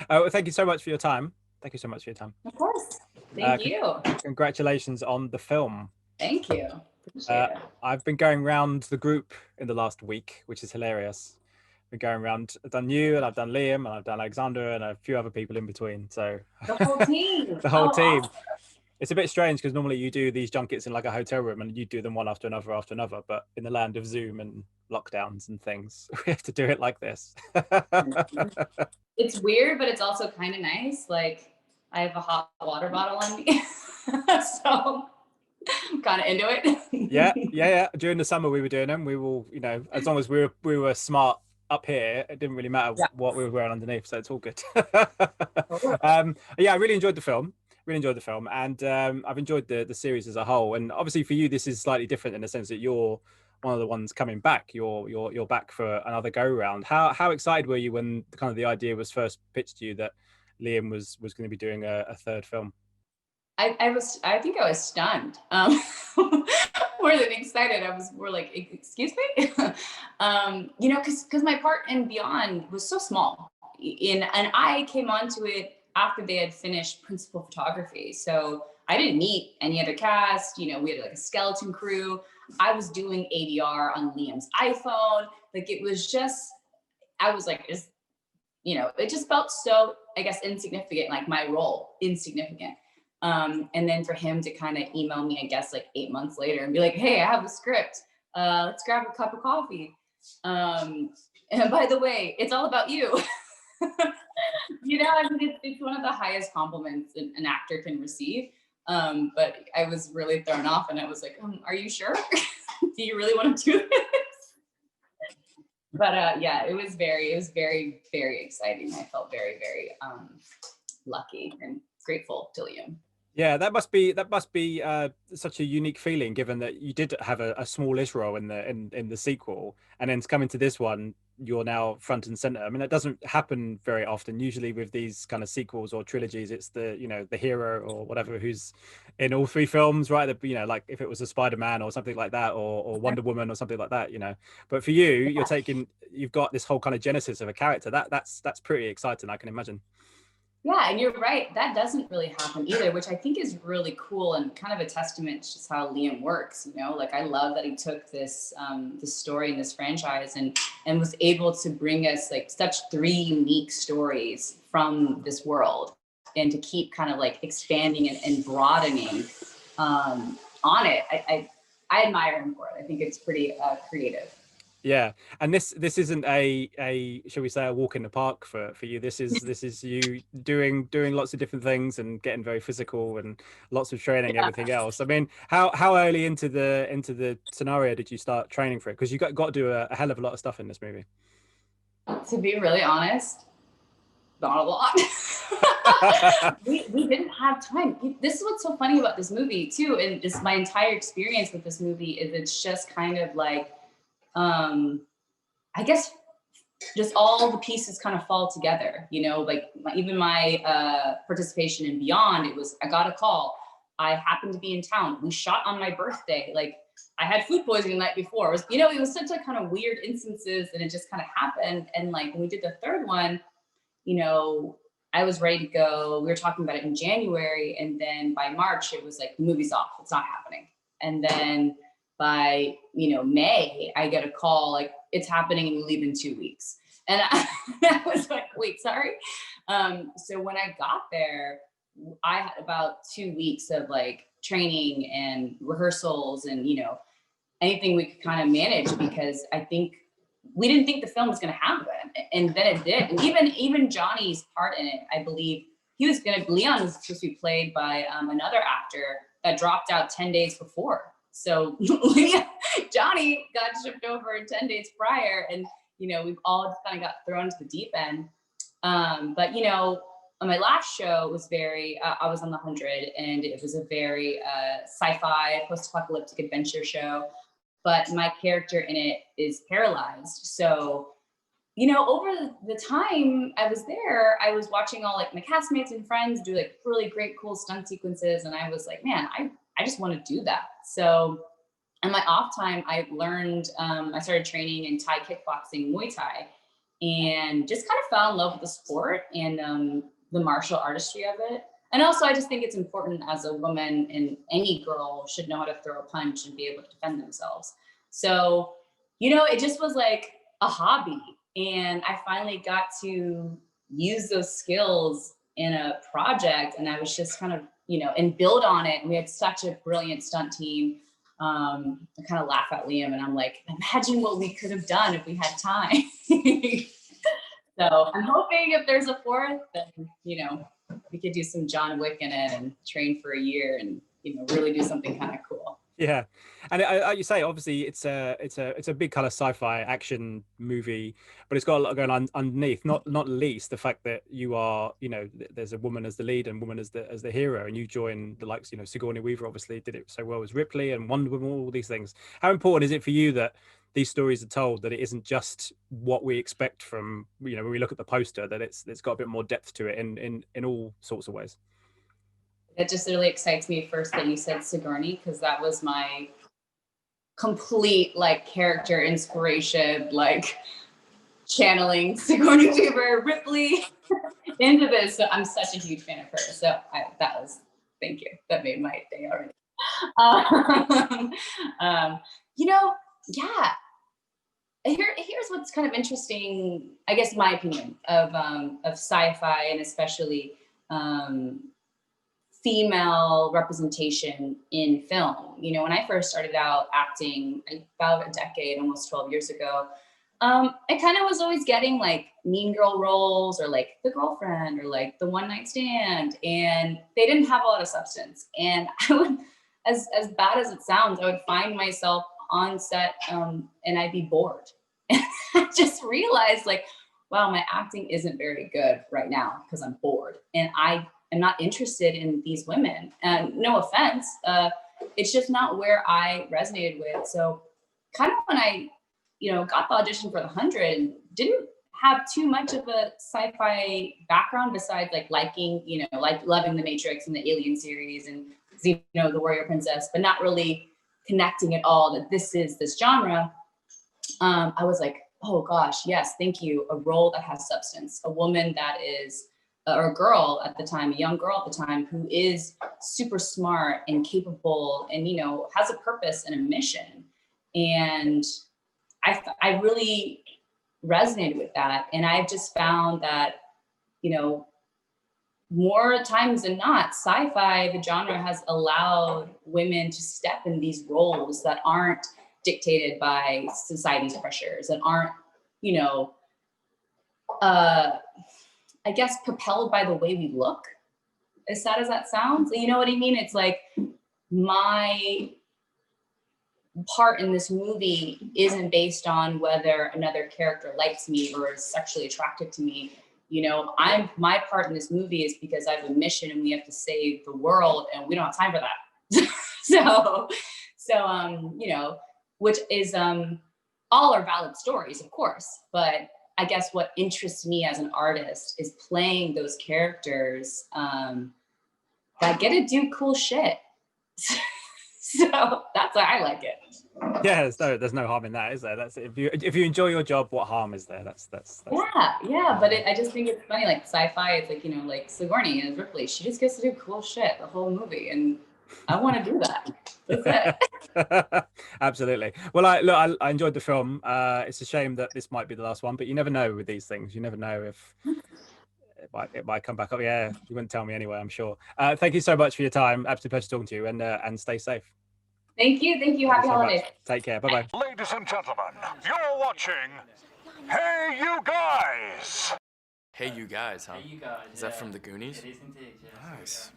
Well, thank you so much for your time. Thank you so much for your time. Of course. Thank you. Congratulations on the film. Thank you. Appreciate it. I've been going around the group in the last week, which is hilarious. Been going around. I've done you, and I've done Liam, and I've done Alexander, and a few other people in between. So The whole team. the whole team. Awesome. It's a bit strange because normally you do these junkets in like a hotel room, and you do them one after another after another. But in the land of Zoom and lockdowns and things, we have to do it like this. It's weird, but it's also kind of nice. Like I have a hot water bottle on me, so I'm kind of into it. yeah. During the summer we were doing them. We will, as long as we were smart up here, it didn't really matter what we were wearing underneath, so it's all good. Yeah, I really enjoyed the film. And I've enjoyed the series as a whole. And obviously for you, this is slightly different in the sense that you're one of the ones coming back. You're back for another go round. How excited were you when kind of the idea was first pitched to you that Liam was going to be doing a third film? I think I was stunned. More than excited. We're like, excuse me? Because my part in Beyond was so small. And I came onto it after they had finished principal photography. So I didn't meet any other cast. We had like a skeleton crew. I was doing ADR on Liam's iPhone. Like it was just, I was like, it just felt so, I guess, insignificant, like my role, insignificant. And then for him to kind of email me, I guess like 8 months later and be like, hey, I have a script. Let's grab a cup of coffee. And by the way, it's all about you. It's one of the highest compliments an actor can receive. But I was really thrown off and I was like, are you sure? Do you really want to do this? But yeah, it was very, very exciting. I felt very, very lucky and grateful to Liam. Yeah, that must be such a unique feeling, given that you did have a smallish role in the sequel, and then to come into this one, you're now front and center. I mean, that doesn't happen very often. Usually with these kind of sequels or trilogies, it's the hero or whatever who's in all three films, right? Like if it was a Spider-Man or something like that, or Wonder Woman or something like that, But for you, you've got this whole kind of genesis of a character. That's pretty exciting, I can imagine. Yeah, and you're right. That doesn't really happen either, which I think is really cool and kind of a testament to just how Liam works. Like I love that he took this story and this franchise and was able to bring us like such three unique stories from this world, and to keep kind of like expanding and broadening on it. I admire him for it. I think it's pretty creative. Yeah, and this isn't a shall we say a walk in the park for you. This is you doing lots of different things and getting very physical and lots of training, everything else. I mean, how early into the scenario did you start training for it? Because you got to do a hell of a lot of stuff in this movie. To be really honest, not a lot. we didn't have time. This is what's so funny about this movie too, and just my entire experience with this movie is it's just kind of like, I guess just all the pieces kind of fall together, like even my participation in Beyond, I got a call. I happened to be in town. We shot on my birthday. Like I had food poisoning the night before. It was such a kind of weird instances, and it just kind of happened. And like when we did the third one, I was ready to go. We were talking about it in January, and then by March it was like the movie's off. It's not happening. And then by May, I get a call like it's happening and we leave in 2 weeks. And I was like, wait, sorry. So when I got there, I had about 2 weeks of like training and rehearsals and anything we could kind of manage, because I think we didn't think the film was going to happen, and then it did. And even Johnny's part in it, I believe Leon was supposed to be played by another actor that dropped out 10 days before. So Johnny got shipped over 10 days prior, and we've all just kind of got thrown into the deep end. But on my last show, it was I was on the 100, and it was a very sci-fi post-apocalyptic adventure show. But my character in it is paralyzed. So over the time I was there, I was watching all like my castmates and friends do like really great, cool stunt sequences, and I was like, man, I just want to do that. So in my off time, I learned, I started training in Thai kickboxing, Muay Thai. and just kind of fell in love with the sport and the martial artistry of it. And also, I just think it's important as a woman, and any girl should know how to throw a punch and be able to defend themselves. So, it just was like a hobby. And I finally got to use those skills in a project. And I was just kind of, and build on it. And we had such a brilliant stunt team. I kind of laugh at Liam and I'm like, imagine what we could have done if we had time. So I'm hoping if there's a fourth, then, we could do some John Wick in it and train for a year and, really do something kind of cool. Yeah, and you say obviously it's a big kind of sci-fi action movie, but it's got a lot going on underneath. Not least the fact that you are, there's a woman as the lead and woman as the hero, and you join the likes, Sigourney Weaver obviously did it so well as Ripley and Wonder Woman, all these things. How important is it for you that these stories are told, that it isn't just what we expect from, when we look at the poster, that it's got a bit more depth to it in all sorts of ways? It just really excites me first that you said Sigourney, because that was my complete character inspiration, channeling Sigourney Weaver, Ripley into this. So I'm such a huge fan of her. So thank you. That made my day already. Yeah. Here's what's kind of interesting, I guess, my opinion of sci-fi, and especially female representation in film. When I first started out acting about a decade, almost 12 years ago, I kind of was always getting mean girl roles, or the girlfriend, or the one night stand, and they didn't have a lot of substance. And I would, as bad as it sounds, I would find myself on set and I'd be bored. And I just realized wow, my acting isn't very good right now because I'm bored. And I'm not interested in these women. And no offense, it's just not where I resonated with. So kind of when I, got the audition for the 100 and didn't have too much of a sci-fi background besides liking, loving the Matrix and the Alien series and, the Warrior Princess, but not really connecting at all that this is this genre. I was like, oh gosh, yes, thank you. A role that has substance, a woman that is, or a girl at the time, a young girl at the time, who is super smart and capable and, has a purpose and a mission. And I really resonated with that. And I've just found that, more times than not, sci-fi, the genre, has allowed women to step in these roles that aren't dictated by society's pressures and aren't, I guess, propelled by the way we look, as sad as that sounds. You know what I mean? It's my part in this movie isn't based on whether another character likes me or is sexually attracted to me. My part in this movie is because I have a mission and we have to save the world, and we don't have time for that. so, which is all are valid stories, of course, but I guess what interests me as an artist is playing those characters that get to do cool shit. So that's why I like it. Yeah, there's no harm in that, is there? That's if you enjoy your job, what harm is there? That's yeah. But I just think it's funny, sci-fi. It's Sigourney and Ripley. She just gets to do cool shit the whole movie, and I want to do that. That's it. Absolutely. Well, I enjoyed the film. It's a shame that this might be the last one, but you never know with these things. You never know if it might come back up. Yeah, you wouldn't tell me anyway, I'm sure. Thank you so much for your time. Absolute pleasure talking to you, and stay safe. Thank you. Happy holidays. Take care. Bye-bye. Ladies and gentlemen, you're watching Hey You Guys. Hey You Guys, huh? Hey, you guys. Is that from the Goonies? It is indeed, yes. Nice.